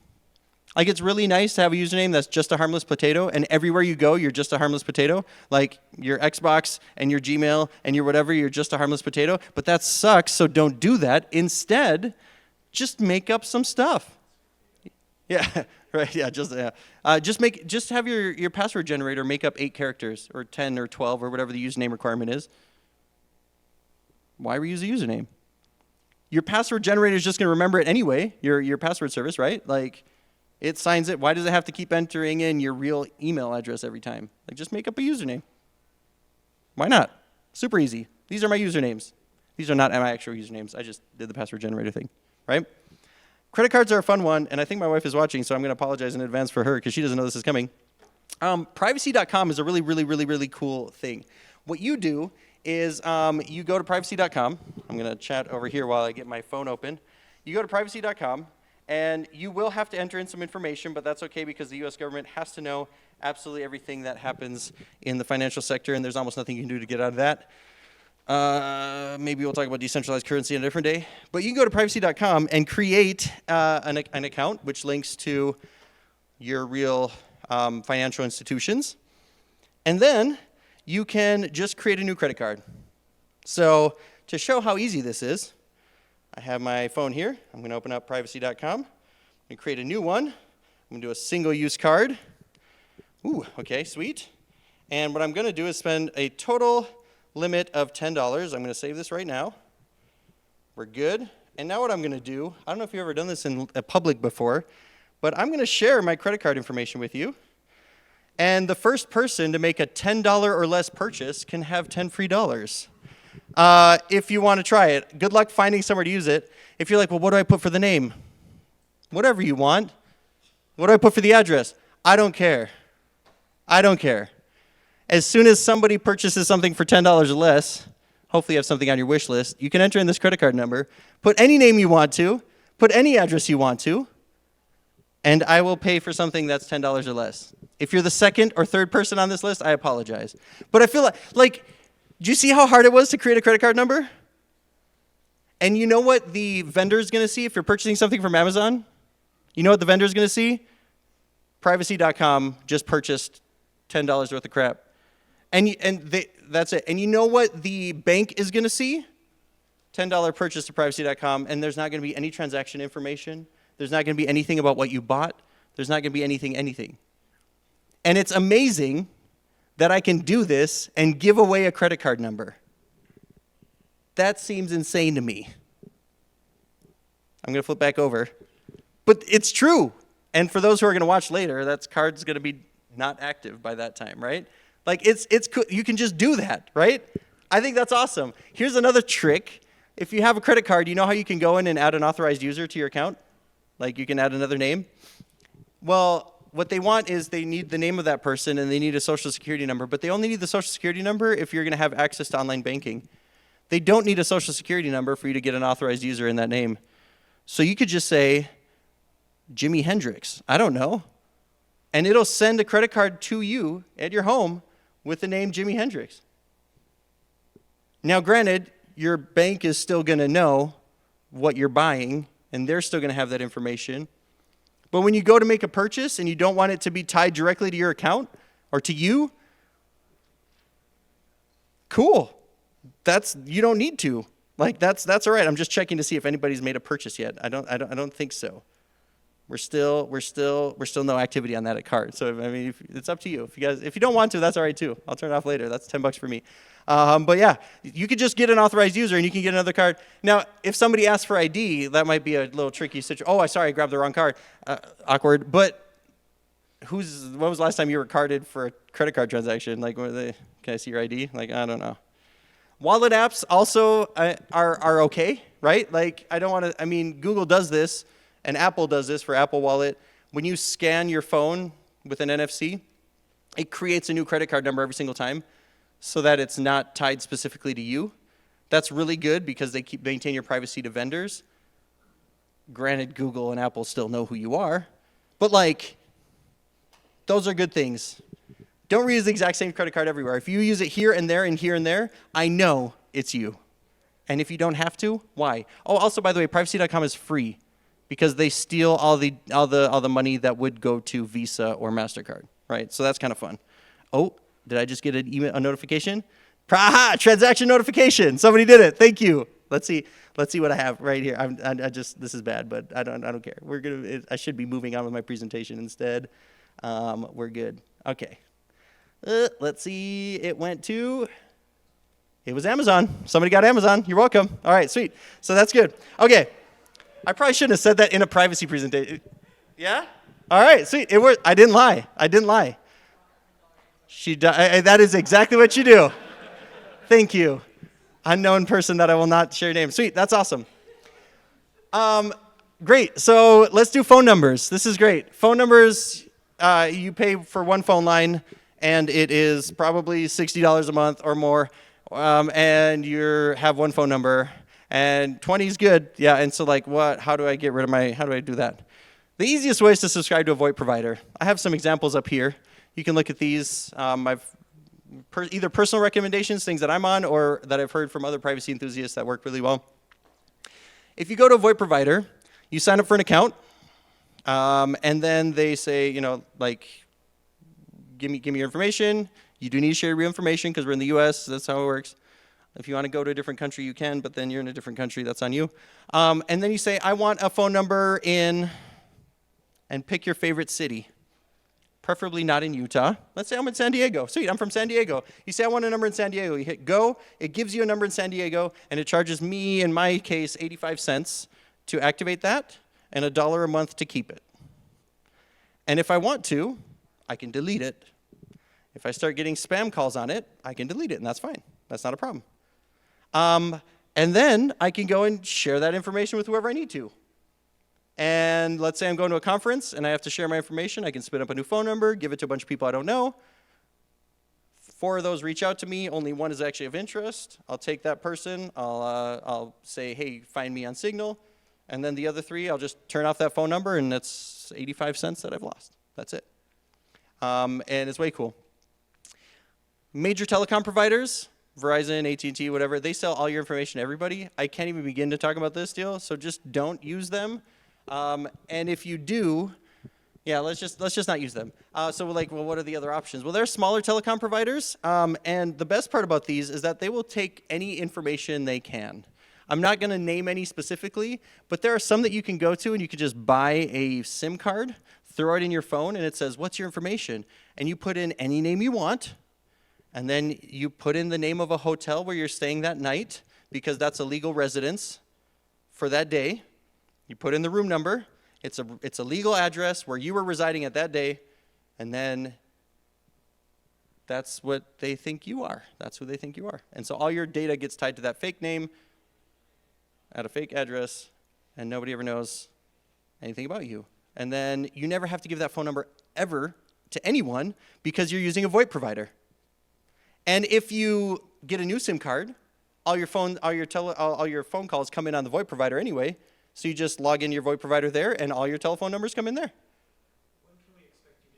It's really nice to have a username that's just a harmless potato, and everywhere you go, you're just a harmless potato. Like your Xbox and your Gmail and your whatever, you're just a harmless potato. But that sucks, so don't do that. Instead, just make up some stuff. Yeah, right. Yeah, just have your password generator make up 8 characters, or 10 or 12, or whatever the username requirement is. Why reuse a username? Your password generator is just going to remember it anyway. Your password service, right? It signs it. Why does it have to keep entering in your real email address every time? Just make up a username. Why not? Super easy. These are my usernames. These are not my actual usernames. I just did the password generator thing, right? Credit cards are a fun one, and I think my wife is watching, so I'm going to apologize in advance for her because she doesn't know this is coming. Privacy.com is a really, really, really, really cool thing. What you do is you go to privacy.com. I'm going to chat over here while I get my phone open. You go to privacy.com. And you will have to enter in some information, but that's okay because the U.S. government has to know absolutely everything that happens in the financial sector, and there's almost nothing you can do to get out of that. Maybe we'll talk about decentralized currency on a different day. But you can go to privacy.com and create an account which links to your real financial institutions. And then you can just create a new credit card. So to show how easy this is, I have my phone here. I'm going to open up privacy.com. I'm going to create a new one. I'm going to do a single-use card. Ooh, okay, sweet. And what I'm going to do is spend a total limit of $10. I'm going to save this right now. We're good. And now what I'm going to do, I don't know if you've ever done this in public before, but I'm going to share my credit card information with you. And the first person to make a $10 or less purchase can have 10 free dollars. If you want to try it. Good luck finding somewhere to use it. If you're like, well, what do I put for the name? Whatever you want. What do I put for the address? I don't care. I don't care. As soon as somebody purchases something for $10 or less, hopefully you have something on your wish list, you can enter in this credit card number, put any name you want to, put any address you want to, and I will pay for something that's $10 or less. If you're the second or third person on this list, I apologize. But I feel like do you see how hard it was to create a credit card number? And you know what the vendor is going to see if you're purchasing something from Amazon? You know what the vendor is going to see? Privacy.com just purchased $10 worth of crap. That's it. And you know what the bank is going to see? $10 purchase to privacy.com, and there's not going to be any transaction information. There's not going to be anything about what you bought. There's not going to be anything. And it's amazing that I can do this and give away a credit card number. That seems insane to me. I'm going to flip back over. But it's true. And for those who are going to watch later, that card's going to be not active by that time, right? It's cool. You can just do that, right? I think that's awesome. Here's another trick. If you have a credit card, you know how you can go in and add an authorized user to your account? You can add another name. Well, what they want is they need the name of that person and they need a social security number, but they only need the social security number if you're going to have access to online banking. They don't need a social security number for you to get an authorized user in that name. So you could just say Jimi Hendrix. I don't know. And it'll send a credit card to you at your home with the name Jimi Hendrix. Now, granted, your bank is still going to know what you're buying, and they're still going to have that information. But when you go to make a purchase and you don't want it to be tied directly to your account or to you, cool. You don't need to. Like that's all right. I'm just checking to see if anybody's made a purchase yet. I don't think so. We're still no activity on that at card. So I mean, it's up to you. If you don't want to, that's all right too. I'll turn it off later. That's $10 for me. But yeah, you could just get an authorized user and you can get another card. Now, if somebody asks for ID, that might be a little tricky situation. Oh, sorry, I grabbed the wrong card. Awkward. But when was the last time you were carded for a credit card transaction? Like, can I see your ID? Like, I don't know. Wallet apps also are okay, right? Like, Google does this. And Apple does this for Apple Wallet. When you scan your phone with an NFC, it creates a new credit card number every single time so that it's not tied specifically to you. That's really good because they maintain your privacy to vendors. Granted, Google and Apple still know who you are. But like, those are good things. Don't reuse the exact same credit card everywhere. If you use it here and there and here and there, I know it's you. And if you don't have to, why? Oh, also, by the way, privacy.com is free, because they steal all the money that would go to Visa or MasterCard, right? So that's kind of fun. Oh, did I just get a notification? Aha, transaction notification. Somebody did it. Thank you. Let's see what I have right here. This is bad, but I don't care. I should be moving on with my presentation instead. We're good. Okay. Let's see. It was Amazon. Somebody got Amazon. You're welcome. All right, sweet. So that's good. Okay. I probably shouldn't have said that in a privacy presentation. Yeah? All right, sweet. It worked. I didn't lie. That is exactly what you do. Thank you. Unknown person that I will not share your name. Sweet, that's awesome. Great, so let's do phone numbers. This is great. Phone numbers, you pay for one phone line, and it is probably $60 a month or more, and you have one phone number. And 20 is good, yeah, and so like how do I do that? The easiest way is to subscribe to a VoIP provider. I have some examples up here. You can look at these. I've either personal recommendations, things that I'm on, or that I've heard from other privacy enthusiasts that work really well. If you go to a VoIP provider, you sign up for an account, and then they say, give me your information. You do need to share your real information because we're in the US, so that's how it works. If you want to go to a different country, you can, but then you're in a different country, that's on you. And then you say, I want a phone number and pick your favorite city. Preferably not in Utah. Let's say I'm in San Diego. Sweet, I'm from San Diego. You say, I want a number in San Diego. You hit go. It gives you a number in San Diego, and it charges me, in my case, 85 cents to activate that, and $1 a month to keep it. And if I want to, I can delete it. If I start getting spam calls on it, I can delete it, and that's fine. That's not a problem. And then I can go and share that information with whoever I need to. And let's say I'm going to a conference and I have to share my information. I can spin up a new phone number, give it to a bunch of people I don't know. 4 of those reach out to me. Only 1 is actually of interest. I'll take that person. I'll say, hey, find me on Signal. And then the other 3, I'll just turn off that phone number, and that's 85 cents that I've lost. That's it. And it's way cool. Major telecom providers, Verizon, AT&T, whatever, they sell all your information to everybody. I can't even begin to talk about this deal, so just don't use them. And if you do, yeah, let's just not use them. So we're like, well, what are the other options? Well, there are smaller telecom providers, and the best part about these is that they will take any information they can. I'm not going to name any specifically, but there are some that you can go to and you can just buy a SIM card, throw it in your phone, and it says, what's your information? And you put in any name you want. And then you put in the name of a hotel where you're staying that night, because that's a legal residence for that day. You put in the room number. It's a legal address where you were residing at that day, and then that's what they think you are. That's who they think you are. And so all your data gets tied to that fake name at a fake address, and nobody ever knows anything about you. And then you never have to give that phone number ever to anyone because you're using a VoIP provider. And if you get a new SIM card, all your phone calls come in on the VoIP provider anyway. So you just log in your VoIP provider there, and all your telephone numbers come in there. When can we expect you to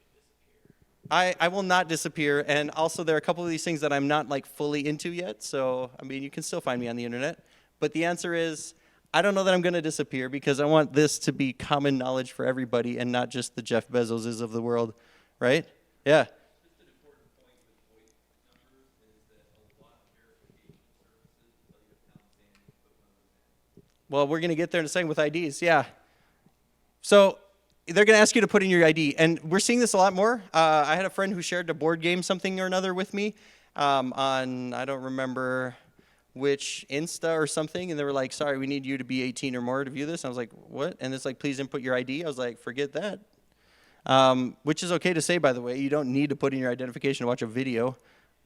I will not disappear, and also there are a couple of these things that I'm not like fully into yet, so I mean you can still find me on the internet. But the answer is, I don't know that I'm going to disappear because I want this to be common knowledge for everybody and not just the Jeff Bezoses of the world, right? Yeah. Just an important point with VoIP numbers is that a lot of verification services tell you if pound sand is put one of those in. Well, we're going to get there in a second with IDs, yeah. So they're going to ask you to put in your ID, and we're seeing this a lot more. I had a friend who shared a board game something or another with me on, I don't remember which Insta or something, and they were like, sorry, we need you to be 18 or more to view this. And I was like, what? And it's like, please input your ID. I was like, forget that. Which is okay to say, by the way. You don't need to put in your identification to watch a video.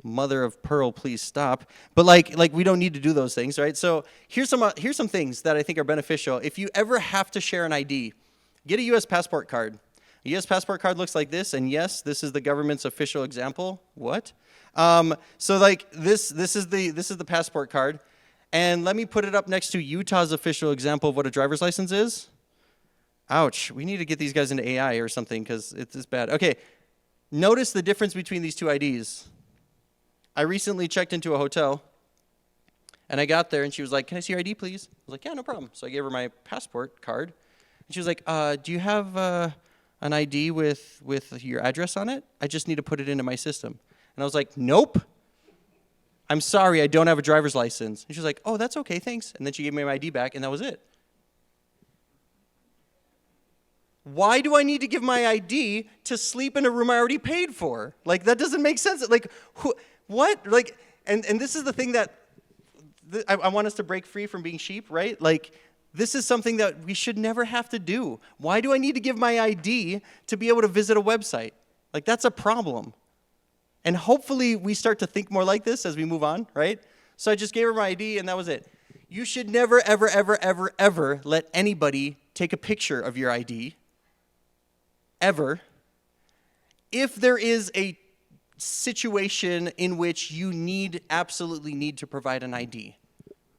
Mother of pearl, please stop. But like we don't need to do those things, right? So here's some things that I think are beneficial. If you ever have to share an ID, get a U.S. passport card. A U.S. passport card looks like this, and yes, this is the government's official example. What? So like this is the passport card, and let me put it up next to Utah's official example of what a driver's license is. Ouch, we need to get these guys into AI or something because it's this bad. Okay, notice the difference between these two IDs. I recently checked into a hotel, and I got there, and she was like, can I see your ID, please? I was like, yeah, no problem. So I gave her my passport card, and she was like, do you have an ID with your address on it? I just need to put it into my system. And I was like, nope. I'm sorry, I don't have a driver's license. And she was like, oh, that's okay, thanks. And then she gave me my ID back, and that was it. Why do I need to give my ID to sleep in a room I already paid for? Like, that doesn't make sense. Like, what? Like, and this is the thing that I want us to break free from being sheep, right? Like, this is something that we should never have to do. Why do I need to give my ID to be able to visit a website? Like, that's a problem. And hopefully we start to think more like this as we move on, right? So I just gave her my ID, and that was it. You should never, ever, ever, ever, ever let anybody take a picture of your ID, ever. If there is a situation in which you absolutely need to provide an ID,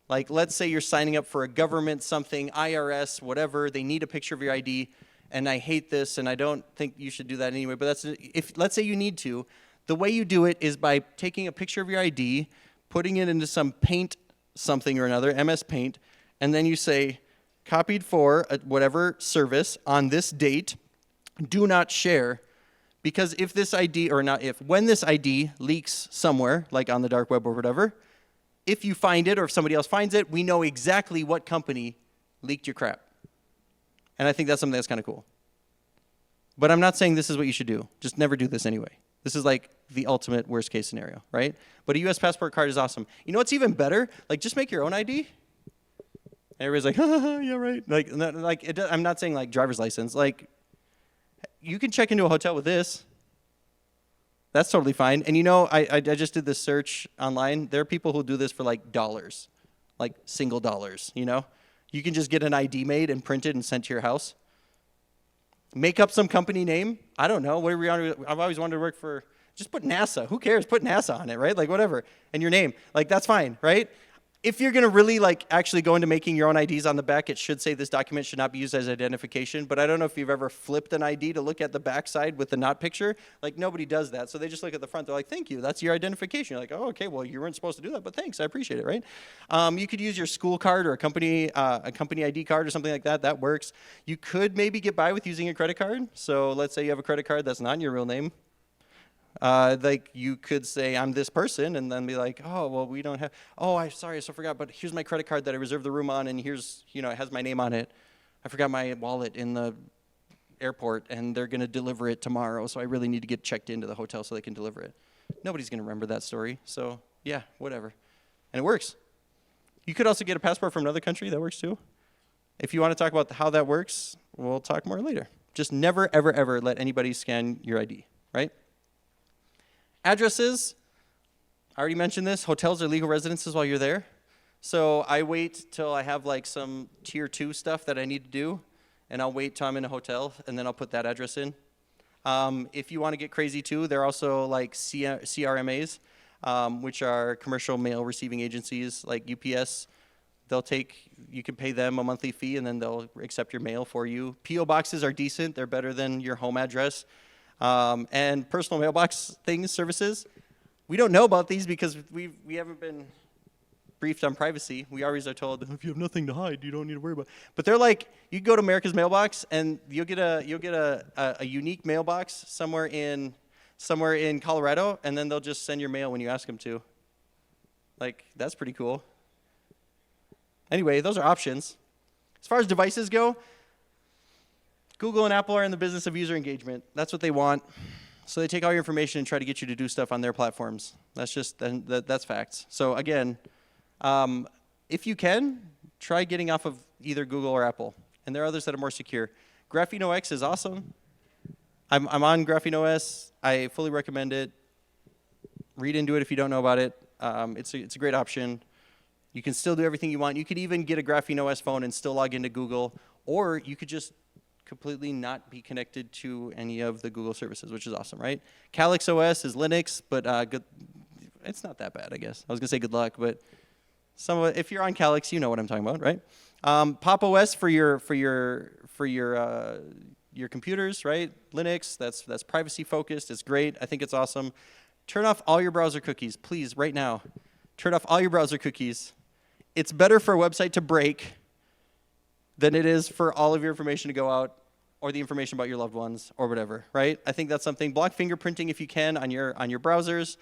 like let's say you're signing up for a government something, IRS, whatever, they need a picture of your ID, and I hate this, and I don't think you should do that anyway, but let's say you need to, the way you do it is by taking a picture of your ID, putting it into some Paint something or another, MS Paint, and then you say, copied for whatever service on this date, do not share, because if this ID, or not if, when this ID leaks somewhere, like on the dark web or whatever, if you find it or if somebody else finds it, we know exactly what company leaked your crap. And I think that's something that's kind of cool. But I'm not saying this is what you should do. Just never do this anyway. This is like the ultimate worst case scenario, right? But a U.S. passport card is awesome. You know what's even better? Like, just make your own ID. Everybody's like, yeah, right. I'm not saying like driver's license. Like, you can check into a hotel with this. That's totally fine. And you know, I just did this search online. There are people who do this for like dollars, like single dollars, you know? You can just get an ID made and printed and sent to your house. Make up some company name. I don't know. I've always wanted to work for, just put NASA. Who cares? Put NASA on it, right? Like whatever. And your name. Like that's fine, right? If you're going to really like actually go into making your own IDs on the back, it should say this document should not be used as identification. But I don't know if you've ever flipped an ID to look at the back side with the not picture. Like nobody does that. So they just look at the front. They're like, thank you. That's your identification. You're like, oh, okay, well, you weren't supposed to do that, but thanks. I appreciate it, right? You could use your school card or a company ID card or something like that. That works. You could maybe get by with using a credit card. So let's say you have a credit card that's not in your real name. Like you could say I'm this person and then be like, oh, well, we don't have, oh, I'm sorry, I so forgot, but here's my credit card that I reserved the room on, and here's, you know, it has my name on it. I forgot my wallet in the airport, and they're going to deliver it tomorrow, so I really need to get checked into the hotel so they can deliver it. Nobody's going to remember that story, so yeah, whatever. And it works. You could also get a passport from another country. That works too. If you want to talk about how that works, we'll talk more later. Just never, ever, ever let anybody scan your ID, right? Addresses, I already mentioned this. Hotels are legal residences while you're there. So I wait till I have like some tier 2 stuff that I need to do, and I'll wait till I'm in a hotel, and then I'll put that address in. If you want to get crazy too, there are also like CRMAs, which are commercial mail receiving agencies like UPS. You can pay them a monthly fee, and then they'll accept your mail for you. P.O. boxes are decent. They're better than your home address. And personal mailbox things, services. We don't know about these because we haven't been briefed on privacy. We always are told, if you have nothing to hide, you don't need to worry about it. But they're like, you go to America's Mailbox and you'll get a unique mailbox somewhere in Colorado, and then they'll just send your mail when you ask them to. Like, that's pretty cool. Anyway, those are options. As far as devices go, Google and Apple are in the business of user engagement. That's what they want. So they take all your information and try to get you to do stuff on their platforms. That's facts. So again, if you can, try getting off of either Google or Apple. And there are others that are more secure. Graphene OS is awesome. I'm on Graphene OS. I fully recommend it. Read into it if you don't know about it. It's a great option. You can still do everything you want. You could even get a Graphene OS phone and still log into Google, or you could just completely not be connected to any of the Google services, which is awesome, right? Calyx OS is Linux, but it's not that bad, I guess. I was gonna say good luck, but if you're on Calyx, you know what I'm talking about, right? Pop OS for your computers, right? Linux, that's privacy focused. It's great. I think it's awesome. Turn off all your browser cookies, please, right now. Turn off all your browser cookies. It's better for a website to break than it is for all of your information to go out, or the information about your loved ones, or whatever, right? I think that's something. Block fingerprinting if you can on your browsers.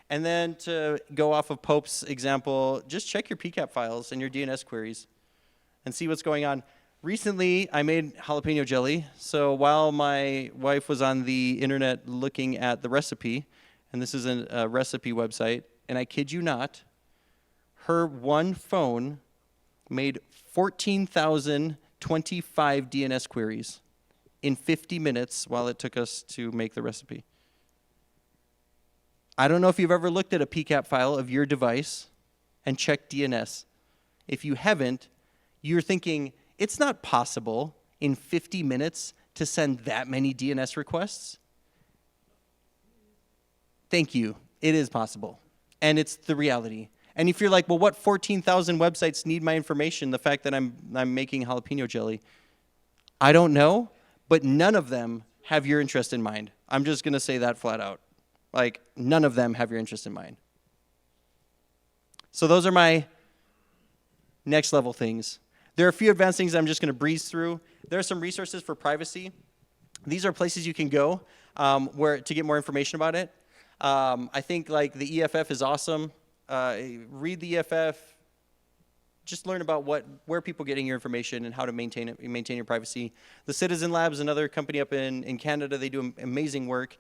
And then to go off of Pope's example, just check your PCAP files and your DNS queries and see what's going on. Recently, I made jalapeno jelly. So while my wife was on the internet looking at the recipe, and this is a recipe website, and I kid you not, her one phone made 14,025 DNS queries in 50 minutes while it took us to make the recipe. I don't know if you've ever looked at a PCAP file of your device and checked DNS. If you haven't, you're thinking, it's not possible in 50 minutes to send that many DNS requests. Thank you. It is possible. And it's the reality. And if you're like, well, what 14,000 websites need my information, the fact that I'm making jalapeno jelly? I don't know, but none of them have your interest in mind. I'm just going to say that flat out. Like, none of them have your interest in mind. So those are my next level things. There are a few advanced things I'm just going to breeze through. There are some resources for privacy. These are places you can go to get more information about it. I think like the EFF is awesome. Read the EFF. Just learn about where people are getting your information and how to maintain your privacy. The Citizen Lab is another company up in Canada. They do amazing work.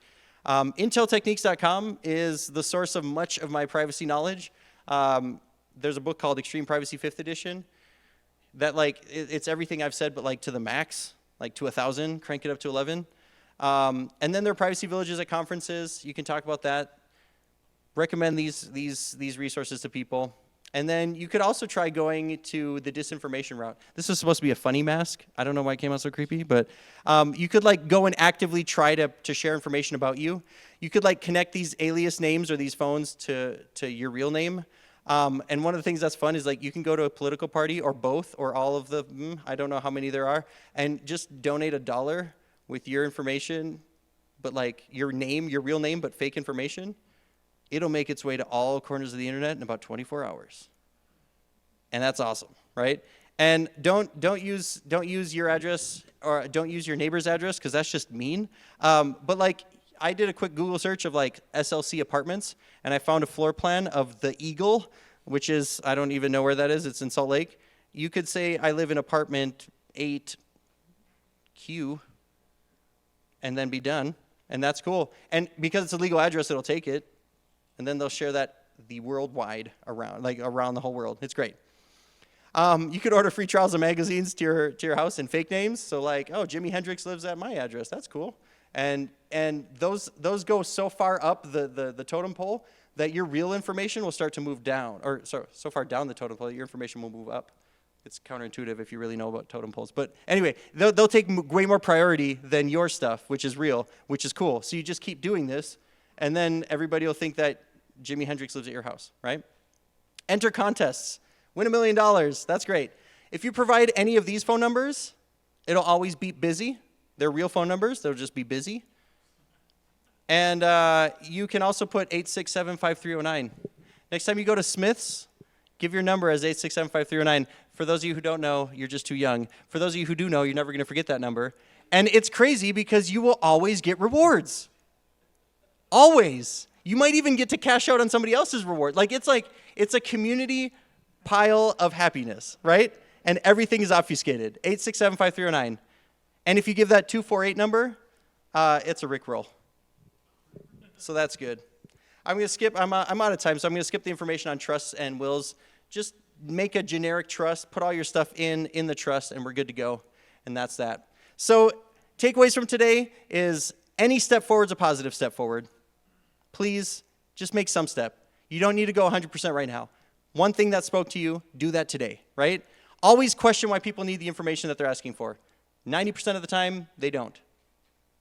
Inteltechniques.com is the source of much of my privacy knowledge. There's a book called Extreme Privacy 5th Edition that it's everything I've said, but like to the max, like to 1,000, crank it up to 11. And then there are privacy villages at conferences. You can talk about that. Recommend these resources to people. And then you could also try going to the disinformation route. This was supposed to be a funny mask. I don't know why it came out so creepy, but you could like go and actively try to share information about you. You could like connect these alias names or these phones to your real name. And one of the things that's fun is like you can go to a political party or both or all of the, I don't know how many there are, and just donate $1 with your information, but like your name, your real name, but fake information. It'll make its way to all corners of the internet in about 24 hours. And that's awesome, right? And don't use your address or don't use your neighbor's address because that's just mean. But like I did a quick Google search of like SLC apartments and I found a floor plan of the Eagle, which is, I don't even know where that is. It's in Salt Lake. You could say I live in apartment 8Q and then be done. And that's cool. And because it's a legal address, it'll take it. And then they'll share that the worldwide around the whole world. It's great. You could order free trials of magazines to your house in fake names. So like, oh, Jimi Hendrix lives at my address. That's cool. And those go so far up the totem pole that your real information will start to move down, or so far down the totem pole that your information will move up. It's counterintuitive if you really know about totem poles. But anyway, they'll take way more priority than your stuff, which is real, which is cool. So you just keep doing this. And then everybody will think that Jimi Hendrix lives at your house, right? Enter contests. Win $1 million. That's great. If you provide any of these phone numbers, it'll always be busy. They're real phone numbers. They'll just be busy. And you can also put 8675309. Next time you go to Smith's, give your number as 8675309. For those of you who don't know, you're just too young. For those of you who do know, you're never going to forget that number. And it's crazy because you will always get rewards. Always. You might even get to cash out on somebody else's reward. It's a community pile of happiness, right? And everything is obfuscated. 8675309. And if you give that 248 number, it's a Rickroll. So that's good. I'm going to skip, I'm out of time, so I'm going to skip the information on trusts and wills. Just make a generic trust, put all your stuff in the trust, and we're good to go. And that's that. So takeaways from today is any step forward is a positive step forward. Please just make some step. You don't need to go 100% right now. One thing that spoke to you, do that today, right? Always question why people need the information that they're asking for. 90% of the time, they don't.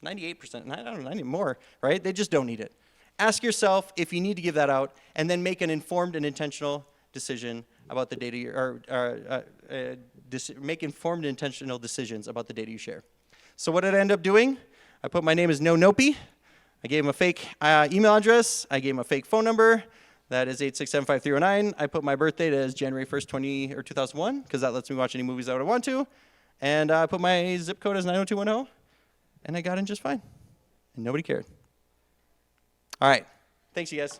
98%, I don't know, 90 more, right? They just don't need it. Ask yourself if you need to give that out, and then make an informed and intentional decision about the data, make informed and intentional decisions about the data you share. So what did I end up doing? I put my name as No Nopey. I gave him a fake email address. I gave him a fake phone number. That is 8675309. I put my birth date as January 1st, 2001, because that lets me watch any movies I would want to. And I put my zip code as 90210. And I got in just fine. And nobody cared. All right. Thanks, you guys.